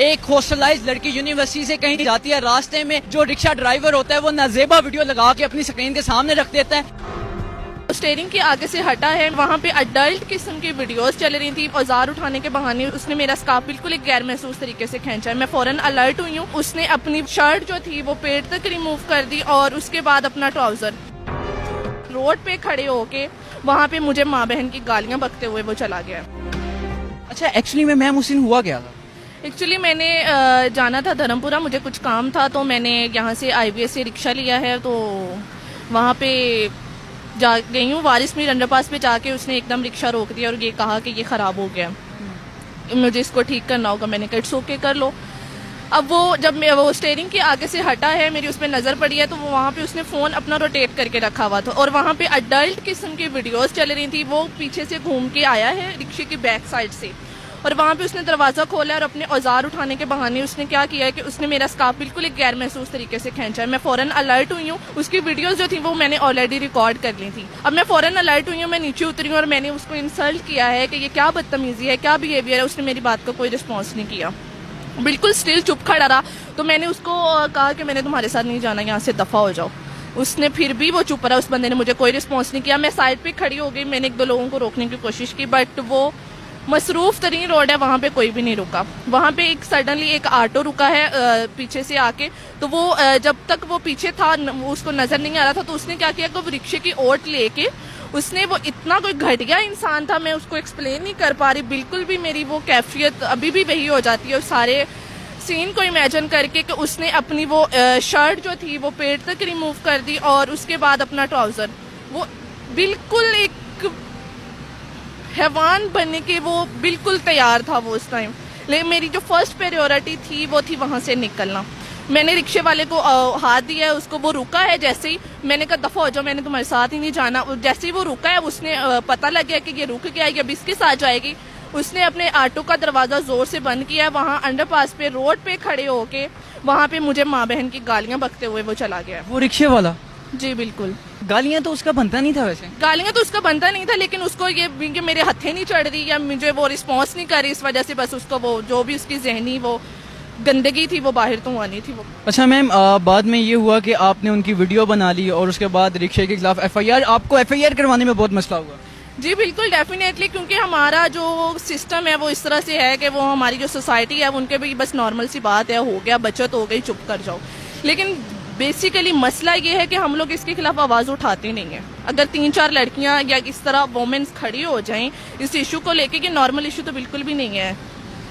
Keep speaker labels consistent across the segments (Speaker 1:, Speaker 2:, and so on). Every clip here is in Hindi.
Speaker 1: एक हॉस्टलाइज लड़की यूनिवर्सिटी से कहीं जाती है, रास्ते में जो रिक्शा ड्राइवर होता है वो नाजेबा वीडियो लगा के अपनी स्क्रीन के सामने रख देता है।
Speaker 2: स्टीयरिंग के आगे से हटा है, वहाँ पे अडल्ट किस्म की वीडियोस चल रही थी। औजार उठाने के बहाने उसने मेरा स्कार्फ बिल्कुल एक गैर महसूस तरीके से खींचा है। मैं फौरन अलर्ट हुई हूँ। उसने अपनी शर्ट जो थी वो पेट तक रिमूव कर दी और उसके बाद अपना ट्राउजर रोड पे खड़े होके वहाँ पे मुझे माँ बहन की गालियाँ बकते हुए वो चला गया।
Speaker 1: अच्छा, एक्चुअली में मैम उस दिन हुआ क्या था?
Speaker 2: एक्चुअली मैंने जाना था धर्मपुरा, मुझे कुछ काम था तो मैंने यहाँ से IVS से रिक्शा लिया है, तो वहाँ पे जा गई हूँ। वारिस मीर अंडरपास पे जाके उसने एकदम रिक्शा रोक दिया और ये कहा कि ये ख़राब हो गया, मुझे इसको ठीक करना होगा। मैंने कहा इट्स ओके कर लो। अब वो जब वो स्टीयरिंग के आगे से हटा है, मेरी उस पर नज़र पड़ी है, तो वो वहाँ पे उसने फ़ोन अपना रोटेट करके रखा हुआ था और वहाँ पे अडल्ट किस्म की वीडियोस चल रही थी। वो पीछे से घूम के आया है रिक्शे की बैक साइड से और वहाँ पे उसने दरवाज़ा खोला और अपने औजार उठाने के बहाने उसने क्या किया है कि उसने मेरा स्कार्फ बिल्कुल एक गैर महसूस तरीके से खींचा है। मैं फ़ौरन अलर्ट हुई हूँ। उसकी वीडियोस जो थी वो मैंने ऑलरेडी रिकॉर्ड कर ली थी। अब मैं फ़ौरन अलर्ट हुई हूँ, मैं नीचे उतरी हूँ और मैंने उसको इंसल्ट किया है कि ये क्या बदतमीज़ी है, क्या बिहेवियर है। उसने मेरी बात का कोई रिस्पॉन्स नहीं किया, बिल्कुल स्टिल चुप खड़ा रहा। तो मैंने उसको कहा कि मैंने तुम्हारे साथ नहीं जाना, यहाँ से दफ़ा हो जाओ। उसने फिर भी वो चुप रहा, उस बंदे ने मुझे कोई रिस्पॉन्स नहीं किया। मैं साइड पे खड़ी हो गई, मैंने एक दो लोगों को रोकने की कोशिश की, बट वो मसरूफ तरीन रोड है, वहाँ पे कोई भी नहीं रुका। वहाँ पे एक सडनली एक ऑटो रुका है पीछे से आके, तो वो जब तक वो पीछे था वो उसको नज़र नहीं आ रहा था, तो उसने क्या किया कि वो रिक्शे की ओट लेके उसने, वो इतना कोई घटिया इंसान था, मैं उसको एक्सप्लेन नहीं कर पा रही बिल्कुल भी। मेरी वो कैफियत अभी भी वही हो जाती है उस सारे सीन को इमेजिन करके कि उसने अपनी वो शर्ट जो थी वो पेट तक रिमूव कर दी और उसके बाद अपना ट्राउज़र, वो बिल्कुल एक हैवान बनने के वो बिल्कुल तैयार था वो उस टाइम। लेकिन मेरी जो फर्स्ट प्रायोरिटी थी वो थी वहाँ से निकलना। मैंने रिक्शे वाले को हाथ दिया है, उसको वो रुका है। जैसे ही मैंने कहा दफ़ा हो जाओ, मैंने तुम्हारे साथ ही नहीं जाना, जैसे ही वो रुका है उसने पता लग गया कि ये रुक गया, ये अब इसके साथ जाएगी। उसने अपने ऑटो का दरवाज़ा ज़ोर से बंद किया है। वहाँ अंडरपास पे रोड पे खड़े होके वहाँ पे मुझे माँ बहन की गालियाँ बकते हुए वो चला गया।
Speaker 1: वो रिक्शे वाला?
Speaker 2: जी बिल्कुल।
Speaker 1: गालियाँ तो उसका बनता नहीं था वैसे।
Speaker 2: गालियाँ तो उसका बनता नहीं था, लेकिन उसको ये कि मेरे हथे नहीं चढ़ रही या मुझे वो रिस्पॉन्स नहीं कर रही, इस वजह से बस उसको वो जो भी उसकी जहनी वो गंदगी थी वो बाहर तो आनी थी वो।
Speaker 1: अच्छा मैम, बाद में ये हुआ कि आपने उनकी वीडियो बना ली और उसके बाद रिक्शे के खिलाफ FIR, आपको FIR करवाने में बहुत मसला हुआ?
Speaker 2: जी बिल्कुल, डेफिनेटली, क्योंकि हमारा जो सिस्टम है वो इस तरह से है कि वो हमारी जो सोसाइटी है उनके भी बस नॉर्मल सी बात है, हो गया बचत हो गई, चुप कर जाओ। लेकिन बेसिकली मसला ये है कि हम लोग इसके खिलाफ आवाज़ उठाते नहीं हैं। अगर 3-4 लड़कियां या इस तरह वोमेन्स खड़ी हो जाएं इस इशू को लेके, कि नॉर्मल इशू तो बिल्कुल भी नहीं है,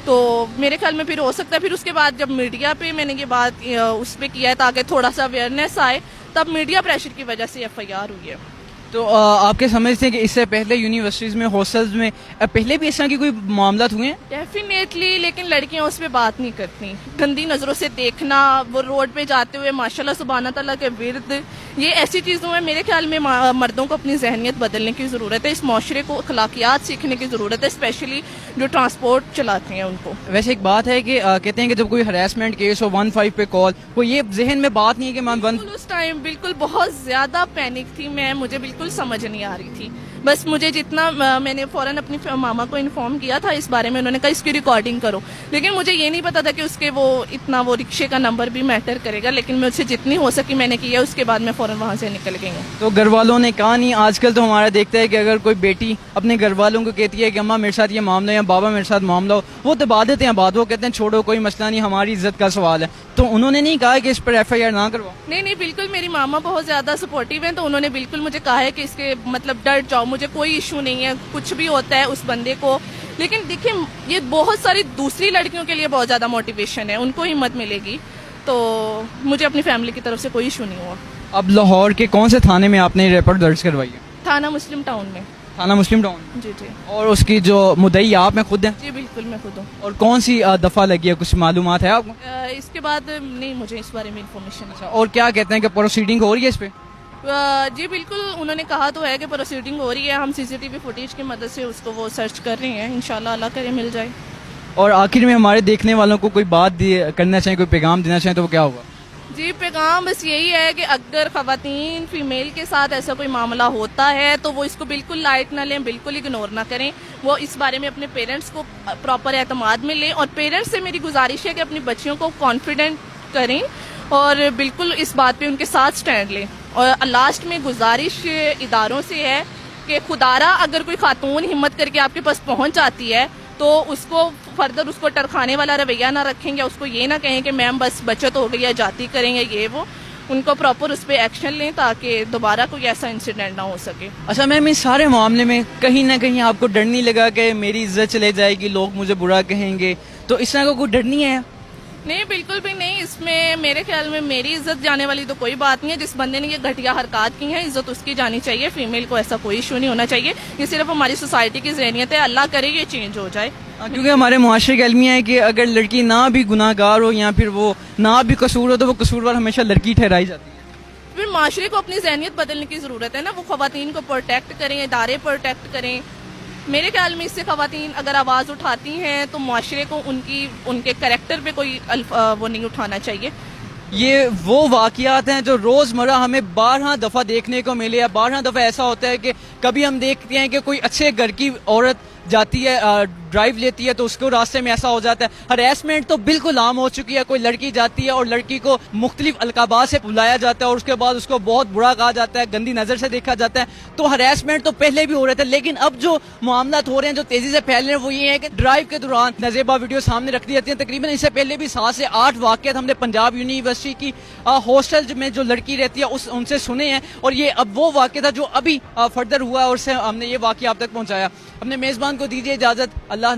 Speaker 2: तो मेरे ख्याल में फिर हो सकता है फिर उसके बाद जब मीडिया पे मैंने ये बात उस पर किया है ताकि थोड़ा सा अवेयरनेस आए, तब मीडिया प्रेशर की वजह से FIR हुई है।
Speaker 1: तो आपके समझते हैं कि इससे पहले यूनिवर्सिटीज़ में, हॉस्टल्स में पहले भी इस तरह की कोई मामला हुए हैं?
Speaker 2: डेफिनेटली, लेकिन लड़कियां उस पर बात नहीं करती। गंदी नज़रों से देखना, वो रोड पे जाते हुए माशाल्लाह सुभान अल्लाह के विर्द, ये ऐसी चीज़ों में मेरे ख्याल में मर्दों को अपनी जहनियत बदलने की ज़रूरत है। इस माशरे को अखलाकियात सीखने की ज़रूरत है, स्पेशली जो ट्रांसपोर्ट चलाते हैं उनको।
Speaker 1: वैसे एक बात है कि कहते हैं कि जब कोई हरासमेंट केस हो 15 पे कॉल, वो ये जहन में बात नहीं है कि मैं
Speaker 2: उस टाइम बिल्कुल बहुत ज़्यादा पैनिक थी मैं, मुझे बिल्कुल समझ नहीं आ रही थी। बस मुझे जितना मैंने फ़ौरन अपनी मामा को इन्फॉर्म किया था इस बारे में, उन्होंने कहा इसकी रिकॉर्डिंग करो, लेकिन मुझे ये नहीं पता था कि उसके वो इतना वो रिक्शे का नंबर भी मैटर करेगा। लेकिन मुझसे जितनी हो सकी मैंने किया, उसके बाद मैं फ़ौरन वहाँ से निकल गई हूँ।
Speaker 1: तो घर वालों ने कहा नहीं? आजकल तो हमारा देखता है कि अगर कोई बेटी अपने घर वालों को कहती है कि अम्मा मेरे साथ ये मामला या बाबा मेरे साथ मामला हो, वो दबा देते हैं बात, वो कहते हैं छोड़ो कोई मसला नहीं, हमारी इज्जत का सवाल है। तो उन्होंने नहीं कहा कि इस पर FIR ना करवाओ?
Speaker 2: नहीं, बिल्कुल, मेरी मामा बहुत ज़्यादा सपोर्टिव हैं, तो उन्होंने बिल्कुल मुझे कहा है कि इसके मतलब डर जाओ, मुझे कोई इशू नहीं है, कुछ भी होता है उस बंदे को। लेकिन देखिए, ये बहुत सारी दूसरी लड़कियों के लिए बहुत ज़्यादा मोटिवेशन है, उनको हिम्मत मिलेगी, तो मुझे अपनी फैमिली की तरफ से कोई इशू नहीं हुआ।
Speaker 1: अब लाहौर के कौन से थाने में आपने रिपोर्ट दर्ज करवाई है?
Speaker 2: थाना मुस्लिम टाउन में।
Speaker 1: थाना मुस्लिम टाउन?
Speaker 2: जी।
Speaker 1: और उसकी जो मुद्दई आप में खुद हैं?
Speaker 2: जी बिल्कुल, मैं खुद हूँ।
Speaker 1: और कौन सी दफ़ा लगी है, कुछ मालूमात है आपको?
Speaker 2: इसके बाद नहीं, मुझे इस बारे में इन्फॉर्मेशन है।
Speaker 1: और क्या कहते हैं कि प्रोसीडिंग हो रही है इस पे?
Speaker 2: जी बिल्कुल, उन्होंने कहा तो है कि प्रोसीडिंग हो रही है, हम CCTV फुटेज की मदद से उसको वो सर्च कर रहे हैं, इंशाल्लाह अल्लाह करे मिल जाए।
Speaker 1: और आखिर में हमारे देखने वालों को कोई बात करना चाहिए, कोई पैगाम देना चाहिए, तो वो क्या होगा?
Speaker 2: जी पैगाम बस यही है कि अगर खवातीन फीमेल के साथ ऐसा कोई मामला होता है तो वो इसको बिल्कुल लाइट ना लें, बिल्कुल इग्नोर ना करें। वो इस बारे में अपने पेरेंट्स को प्रॉपर एतमाद में लें और पेरेंट्स से मेरी गुजारिश है कि अपनी बच्चियों को कॉन्फिडेंट करें और बिल्कुल इस बात पे उनके साथ स्टैंड लें। और लास्ट में गुजारिश इदारों से है कि खुदारा अगर कोई खातून हिम्मत करके आपके पास पहुंच जाती है तो उसको फर्दर उसको टरखाने वाला रवैया ना रखेंगे, उसको ये ना कहें कि मैम बस बचत हो गई या जाती करेंगे ये वो। उनको प्रॉपर उस पर एक्शन लें ताकि दोबारा कोई ऐसा इंसिडेंट ना हो सके।
Speaker 1: अच्छा मैम, इस सारे मामले में कहीं ना कहीं आपको डर नहीं लगा कि मेरी इज्जत चले जाएगी, लोग मुझे बुरा कहेंगे, तो इस तरह का कोई डर नहीं है?
Speaker 2: नहीं, बिल्कुल भी नहीं। इसमें मेरे ख्याल में मेरी इज्जत जाने वाली तो कोई बात नहीं है। जिस बंदे ने ये घटिया हरकत की है इज्जत उसकी जानी चाहिए। फीमेल को ऐसा कोई इशू नहीं होना चाहिए। ये सिर्फ हमारी सोसाइटी की ज़हनियत है, अल्लाह करे ये चेंज हो जाए।
Speaker 1: क्योंकि हमारे मुआशरे का अलमिया है कि अगर लड़की ना भी गुनाहगार हो या फिर वो ना भी कसूर हो तो वो कसूरवार हमेशा लड़की ठहराई जाती है।
Speaker 2: फिर माशरे को अपनी जहनियत बदलने की ज़रूरत है ना। वो खवातीन को प्रोटेक्ट करें, इदारे प्रोटेक्ट करें। मेरे ख्याल में इससे खवातीन अगर आवाज़ उठाती हैं तो माशरे को उनके करैक्टर पे कोई वो नहीं उठाना चाहिए।
Speaker 1: ये वो वाक़यात हैं जो रोज़मर्रा हमें 12 दफ़ा देखने को मिले। या 12 दफ़ा ऐसा होता है कि कभी हम देखते हैं कि कोई अच्छे घर की औरत जाती है, ड्राइव लेती है तो उसको रास्ते में ऐसा हो जाता है। हरेसमेंट तो बिल्कुल आम हो चुकी है। कोई लड़की जाती है और लड़की को मुख्तलिफ अलकाबात से बुलाया जाता है और उसके बाद उसको बहुत बुरा कहा जाता है, गंदी नज़र से देखा जाता है। तो हरेसमेंट तो पहले भी हो रहे थे, लेकिन अब जो मामला हो रहे हैं जो तेजी से फैल रहे हैं वो ये है कि ड्राइव के दौरान नज़ेबा वीडियो सामने रख दी जाती है। तकरीबन इससे पहले भी 7 से 8 वाक़यात हमने पंजाब यूनिवर्सिटी की हॉस्टल में जो लड़की रहती है उनसे सुने हैं और ये अब वो वाक़या था जो अभी फर्दर हुआ और उससे हमने ये वाक़या आप तक पहुँचाया। अपने मेज़बान को दीजिए इजाज़त। अल्लाह ने